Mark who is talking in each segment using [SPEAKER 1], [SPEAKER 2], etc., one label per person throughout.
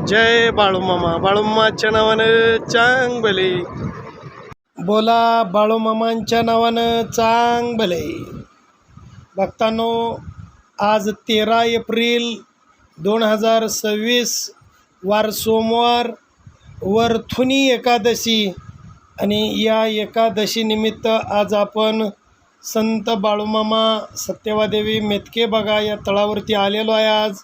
[SPEAKER 1] जय बाळूमामा. बाळूमामाच्या नावानं चांग भले. बोला बाळूमामांच्या नावानं चांग भले. भक्तांनो, आज 13 एप्रिल 2026 वार सोमवार, वरथुनी एकादशी. आणि या एकादशी निमित्त आज आपण संत बाळूमामा सत्यवादेवी मेतके बघा या तळावरती आलेलो आहे. आज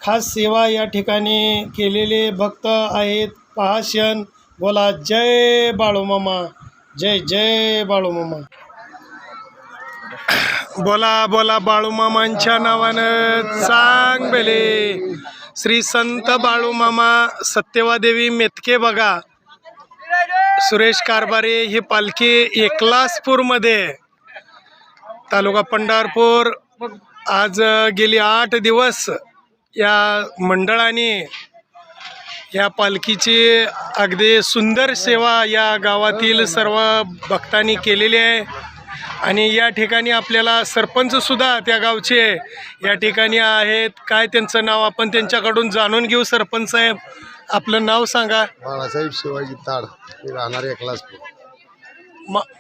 [SPEAKER 1] खास सेवा या ठिकाणी केलेले भक्त आहेत. पहा क्षण. बोला जय बाळूमामा, जय जय बाळूमामा. बोला बोला बाळूमामांच्या नावानं चांग बेले. श्री संत बाळूमामा सत्यवादेवी मेतके बघा, सुरेश कारभारे ही पालखी एकलासपूरमध्ये, तालुका पंढरपूर. आज गेली 8 दिवस या मंडळाने या पालखीची अगदी सुंदर सेवा या गावातील सर्व भक्तांनी केलेली आहे. आणि या ठिकाणी आपल्याला सरपंचसुद्धा त्या गावचे या ठिकाणी आहेत. काय त्यांचं नाव आपण त्यांच्याकडून जाणून घेऊ. सरपंच साहेब, आपलं नाव सांगा.
[SPEAKER 2] बाळासाहेब शिवाजी ताड, मी राहणार एकलासपूर.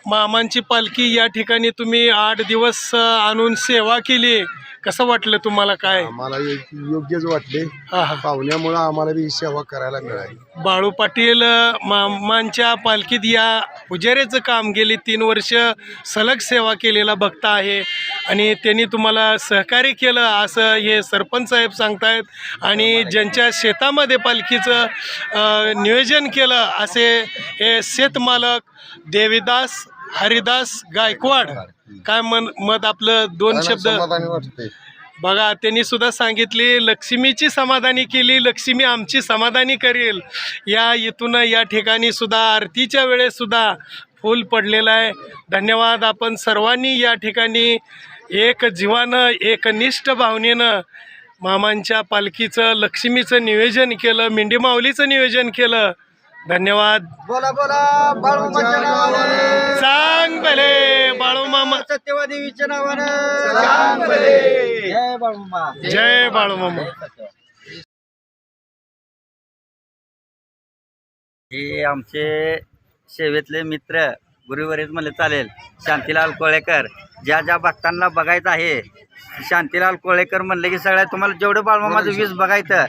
[SPEAKER 1] मामांची पालखी या ठिकाणी तुम्ही 8 दिवस आणून सेवा केली. कसं वाटलं तुम्हाला? काय
[SPEAKER 2] आम्हाला योग्यच वाटले. पाहुण्यामुळे आम्हाला बी सेवा करायला मिळाली.
[SPEAKER 1] बाळू पाटील मामांच्या पालखीत या पुजाऱ्याचं काम गेली 3 वर्ष सलग सेवा केलेला भक्त आहे. आणि त्यांनी तुम्हाला सहकार्य केलं असं हे सरपंच साहेब सांगतायत. आणि ज्यांच्या शेतामध्ये पालखीचं नियोजन केलं असे हे शेतमालक देवीदास हरिदास गायकवाड. काय मत आपलं 2 शब्द बघा. त्यांनी सुद्धा सांगितले लक्ष्मीची समाधानी केली, लक्ष्मी आमची समाधानी करेल. या इथून या ठिकाणी सुद्धा आरतीच्या वेळेस सुद्धा फूल पडलेलं आहे. धन्यवाद. आपण सर्वांनी या ठिकाणी एक जीवानं एकनिष्ठ भावनेनं मामांच्या पालखीचं लक्ष्मीचं नियोजन केलं, मेंढी माऊलीचं नियोजन केलं. धन्यवाद.
[SPEAKER 3] बोला बोला बाळूमामाच्या नावानं
[SPEAKER 1] चांग भले. बाळूमामा
[SPEAKER 3] सत्यवादेवीच्या नावानं चांग भले. जय बाळूमामा,
[SPEAKER 1] जय बाळूमामा.
[SPEAKER 4] हे आमचे सेवेतले मित्र गुरुवरीच म्हणले चालेल, शांतीलाल कोळेकर. ज्या ज्या भक्तांना बघायचं आहे, शांतीलाल कोळेकर म्हणले की सगळ्या तुम्हाला जेवढं बाळूमामाचं 20 बघायचं,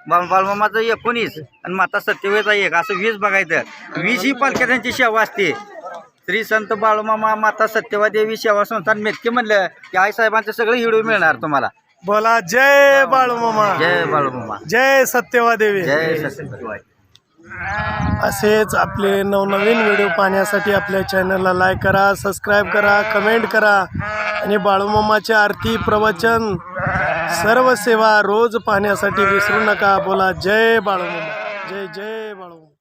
[SPEAKER 4] बाळूमामाचं 19 आणि माता सत्यवेचा 1 असं 20 बघायचं. 20 ही पालख्या त्यांची सेवा असते. श्री संत बाळूमामा माता सत्यवादेवी सेवा संस्थान मेतके म्हणलं की आईसाहेबांचं सगळं हिडू मिळणार तुम्हाला.
[SPEAKER 1] बोला जय बाळूमामा,
[SPEAKER 4] जय बाळूमामा,
[SPEAKER 1] जय सत्यवादेवी,
[SPEAKER 4] जय सत्यवादी.
[SPEAKER 1] असेच आपले नवनवीन व्हिडिओ पाहण्यासाठी आपल्या चॅनलला लाईक करा, सबस्क्राईब करा, कमेंट करा. आणि बाळूमामाचे आरती प्रवचन सर्व सेवा रोज पाहण्यासाठी विसरू नका. बोला जय बाळूमामा, जय जय बाळूमामा.